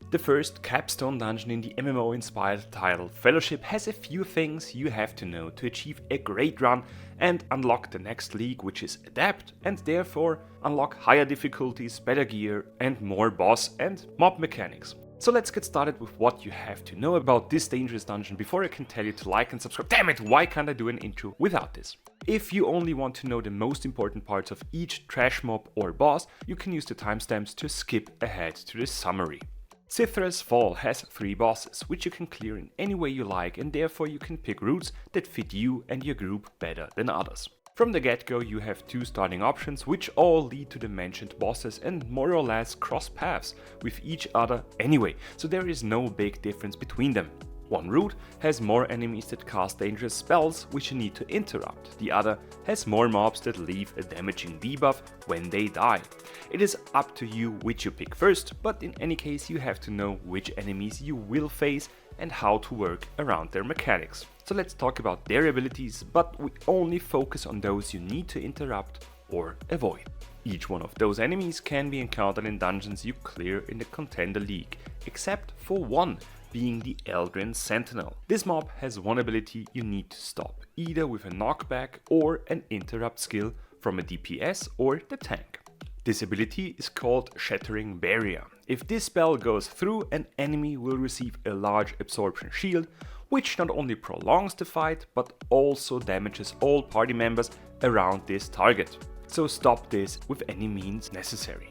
The first Capstone dungeon in the MMO-inspired title Fellowship has a few things you have to know to achieve a great run and unlock the next league, which is Adapt, and therefore unlock higher difficulties, better gear and more boss and mob mechanics. So let's get started with what you have to know about this dangerous dungeon before I can tell you to like and subscribe. Damn it, why can't I do an intro without this? If you only want to know the most important parts of each trash mob or boss, you can use the timestamps to skip ahead to the summary. Cithrel's Fall has 3 bosses, which you can clear in any way you like, and therefore you can pick routes that fit you and your group better than others. From the get-go you have 2 starting options, which all lead to the mentioned bosses and more or less cross paths with each other anyway, so there is no big difference between them. One route has more enemies that cast dangerous spells which you need to interrupt, the other has more mobs that leave a damaging debuff when they die. It is up to you which you pick first, but in any case you have to know which enemies you will face and how to work around their mechanics. So let's talk about their abilities, but we only focus on those you need to interrupt or avoid. Each one of those enemies can be encountered in dungeons you clear in the Contender League, except for one, being the Eldrin Sentinel. This mob has one ability you need to stop, either with a knockback or an interrupt skill from a DPS or the tank. This ability is called Shattering Barrier. If this spell goes through, an enemy will receive a large absorption shield, which not only prolongs the fight, but also damages all party members around this target. So stop this with any means necessary.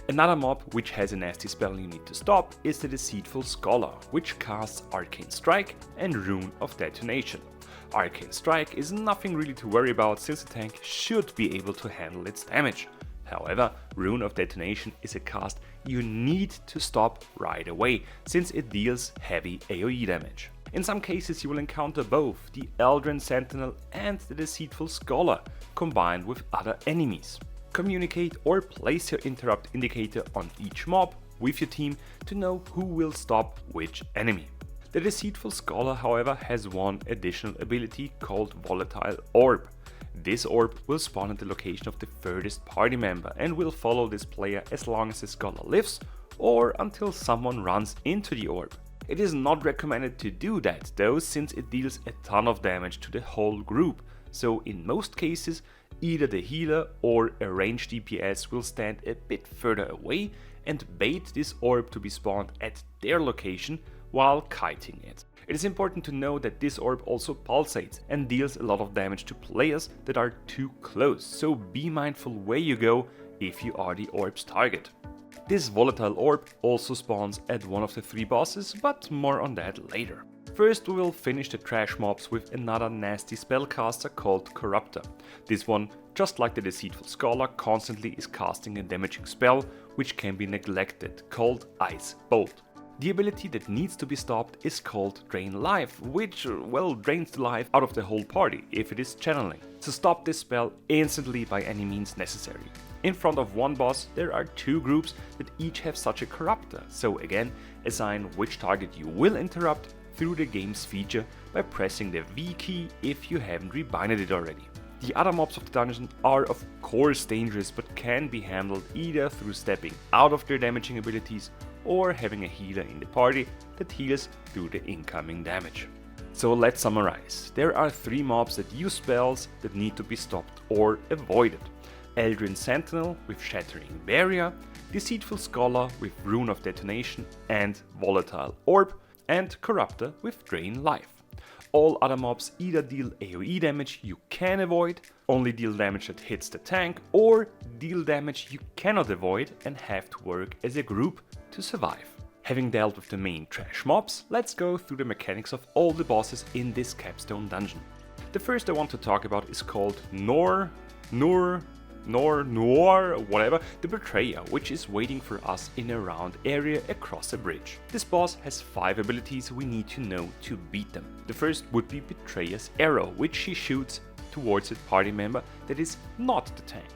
Another mob which has a nasty spell you need to stop is the Deceitful Scholar, which casts Arcane Strike and Rune of Detonation. Arcane Strike is nothing really to worry about since the tank should be able to handle its damage. However, Rune of Detonation is a cast you need to stop right away, since it deals heavy AoE damage. In some cases you will encounter both the Eldrin Sentinel and the Deceitful Scholar, combined with other enemies. Communicate or place your interrupt indicator on each mob with your team to know who will stop which enemy. The Deceitful Scholar, however, has one additional ability called Volatile Orb. This orb will spawn at the location of the furthest party member and will follow this player as long as the scholar lives or until someone runs into the orb. It is not recommended to do that though, since it deals a ton of damage to the whole group, so in most cases either the healer or a ranged DPS will stand a bit further away and bait this orb to be spawned at their location while kiting it. It is important to know that this orb also pulsates and deals a lot of damage to players that are too close, so be mindful where you go if you are the orb's target. This volatile orb also spawns at one of the 3 bosses, but more on that later. First we will finish the trash mobs with another nasty spellcaster called Corruptor. This one, just like the Deceitful Scholar, constantly is casting a damaging spell which can be neglected, called Ice Bolt. The ability that needs to be stopped is called Drain Life, which, well, drains the life out of the whole party if it is channeling. So stop this spell instantly by any means necessary. In front of one boss there are 2 groups that each have such a Corruptor, so again assign which target you will interrupt through the game's feature by pressing the V key if you haven't rebinded it already. The other mobs of the dungeon are of course dangerous, but can be handled either through stepping out of their damaging abilities or having a healer in the party that heals through the incoming damage. So let's summarize. There are 3 mobs that use spells that need to be stopped or avoided. Eldrin Sentinel with Shattering Barrier, Deceitful Scholar with Rune of Detonation and Volatile Orb, and Corruptor with Drain Life. All other mobs either deal AoE damage you can avoid, only deal damage that hits the tank, or deal damage you cannot avoid and have to work as a group to survive. Having dealt with the main trash mobs, let's go through the mechanics of all the bosses in this Capstone dungeon. The first I want to talk about is called Noor, whatever, the Betrayer, which is waiting for us in a round area across a bridge. This boss has 5 abilities we need to know to beat them. The first would be Betrayer's Arrow, which she shoots towards a party member that is not the tank.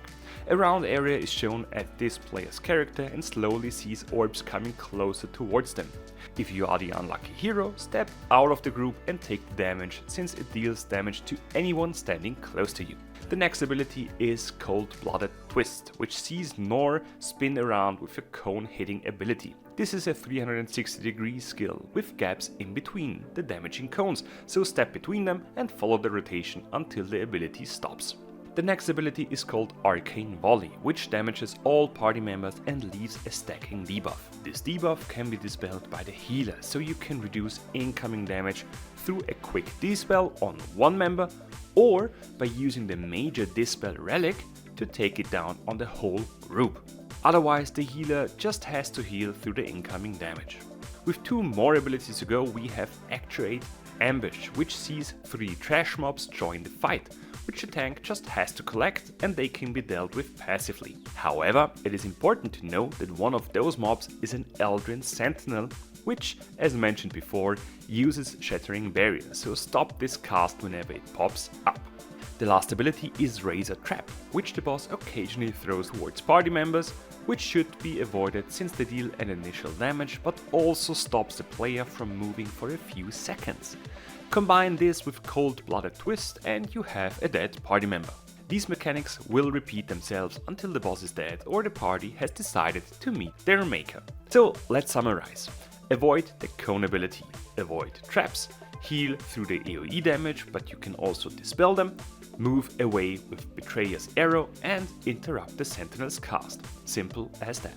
A round area is shown at this player's character and slowly sees orbs coming closer towards them. If you are the unlucky hero, step out of the group and take the damage, since it deals damage to anyone standing close to you. The next ability is Cold-Blooded Twist, which sees Noor spin around with a cone-hitting ability. This is a 360-degree skill with gaps in between the damaging cones, so step between them and follow the rotation until the ability stops. The next ability is called Arcane Volley, which damages all party members and leaves a stacking debuff. This debuff can be dispelled by the healer, so you can reduce incoming damage through a quick dispel on one member, or by using the major dispel relic to take it down on the whole group. Otherwise, the healer just has to heal through the incoming damage. With 2 more abilities to go, we have Actuate Ambush, which sees 3 trash mobs join the fight, which the tank just has to collect and they can be dealt with passively. However, it is important to note that one of those mobs is an Eldrin Sentinel, which, as mentioned before, uses Shattering Barrier, so stop this cast whenever it pops up. The last ability is Razor Trap, which the boss occasionally throws towards party members, which should be avoided since they deal an initial damage but also stops the player from moving for a few seconds. Combine this with Cold-Blooded Twist and you have a dead party member. These mechanics will repeat themselves until the boss is dead or the party has decided to meet their maker. So let's summarize. Avoid the cone ability, avoid traps, heal through the AoE damage but you can also dispel them, move away with Betrayer's Arrow and interrupt the Sentinel's cast. Simple as that.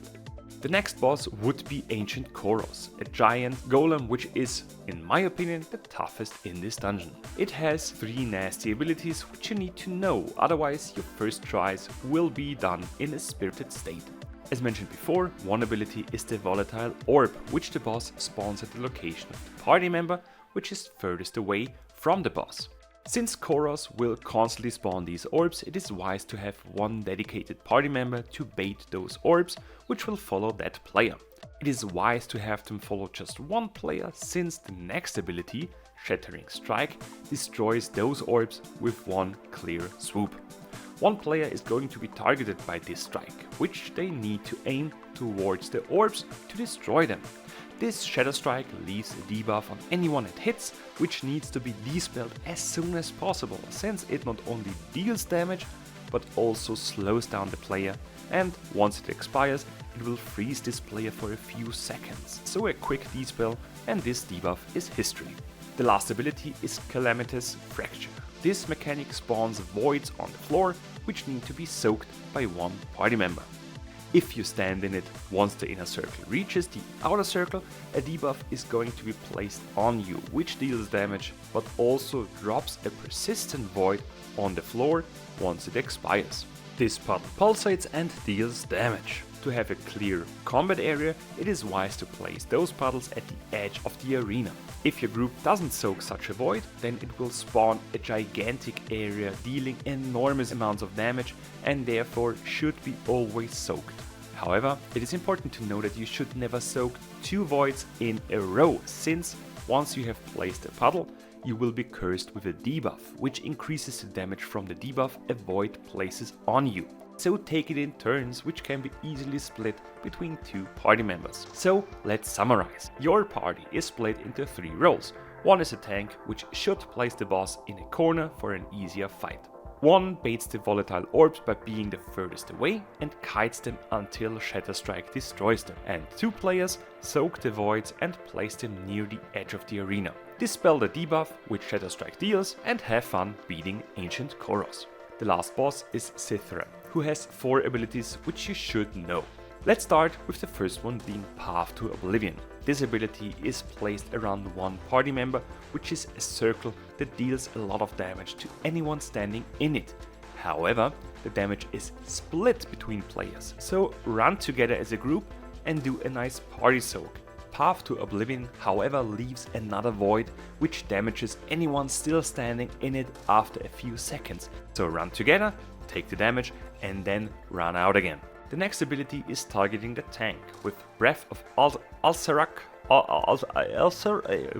The next boss would be Ancient Kronos, a giant golem which is, in my opinion, the toughest in this dungeon. It has 3 nasty abilities which you need to know, otherwise your first tries will be done in a spirited state. As mentioned before, one ability is the Volatile Orb, which the boss spawns at the location of the party member, which is furthest away from the boss. Since Kronos will constantly spawn these orbs, it is wise to have one dedicated party member to bait those orbs, which will follow that player. It is wise to have them follow just one player, since the next ability, Shattering Strike, destroys those orbs with one clear swoop. One player is going to be targeted by this strike, which they need to aim towards the orbs to destroy them. This Shadow Strike leaves a debuff on anyone it hits, which needs to be dispelled as soon as possible, since it not only deals damage, but also slows down the player, and once it expires, it will freeze this player for a few seconds, so a quick dispel and this debuff is history. The last ability is Calamitous Fracture. This mechanic spawns voids on the floor, which need to be soaked by one party member. If you stand in it once the inner circle reaches the outer circle, a debuff is going to be placed on you, which deals damage but also drops a persistent void on the floor once it expires. This puddle pulsates and deals damage. To have a clear combat area, it is wise to place those puddles at the edge of the arena. If your group doesn't soak such a void, then it will spawn a gigantic area dealing enormous amounts of damage and therefore should be always soaked. However, it is important to know that you should never soak 2 voids in a row, since once you have placed a puddle, you will be cursed with a debuff, which increases the damage from the debuff a void places on you. So take it in turns, which can be easily split between 2 party members. So let's summarize. Your party is split into 3 roles. One is a tank, which should place the boss in a corner for an easier fight. One baits the volatile orbs by being the furthest away and kites them until Shatter Strike destroys them. And 2 players soak the voids and place them near the edge of the arena. Dispel the debuff which Shatter Strike deals and have fun beating Ancient Kronos. The last boss is Cithrel, who has 4 abilities which you should know. Let's start with the first one being Path to Oblivion. This ability is placed around one party member, which is a circle that deals a lot of damage to anyone standing in it. However, the damage is split between players, so run together as a group and do a nice party soak. Path to Oblivion, however, leaves another void which damages anyone still standing in it after a few seconds. So run together, take the damage and then run out again. The next ability is targeting the tank with Breath of Ulcerak,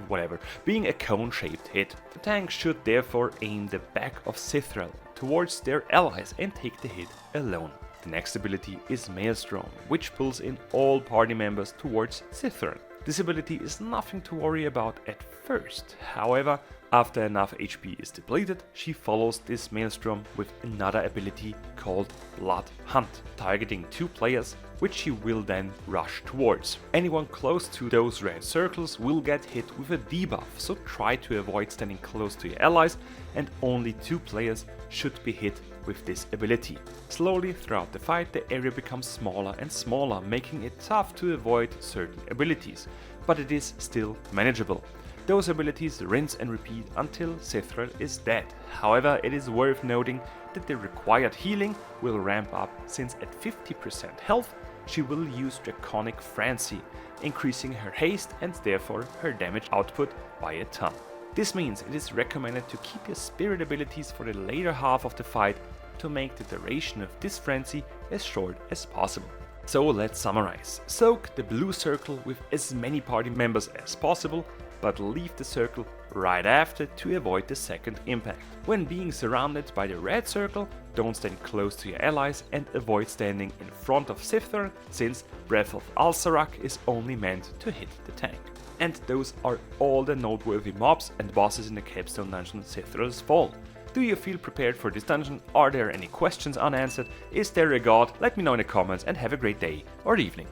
whatever, being a cone-shaped hit. The tank should therefore aim the back of Cithrel towards their allies and take the hit alone. The next ability is Maelstrom, which pulls in all party members towards Cithrel. This ability is nothing to worry about at first, however, after enough HP is depleted, she follows this Maelstrom with another ability called Blood Hunt, targeting 2 players which she will then rush towards. Anyone close to those red circles will get hit with a debuff, so try to avoid standing close to your allies, and only 2 players should be hit with this ability. Slowly throughout the fight the area becomes smaller and smaller, making it tough to avoid certain abilities, but it is still manageable. Those abilities rinse and repeat until Cithrel is dead. However, it is worth noting that the required healing will ramp up, since at 50% health she will use Draconic Frenzy, increasing her haste and therefore her damage output by a ton. This means it is recommended to keep your spirit abilities for the later half of the fight to make the duration of this frenzy as short as possible. So let's summarize. Soak the blue circle with as many party members as possible, but leave the circle right after to avoid the second impact. When being surrounded by the red circle, don't stand close to your allies and avoid standing in front of Cithrel, since Breath of Alsarak is only meant to hit the tank. And those are all the noteworthy mobs and bosses in the Capstone dungeon Cithrel's Fall. Do you feel prepared for this dungeon? Are there any questions unanswered? Is there a god? Let me know in the comments, and have a great day or evening.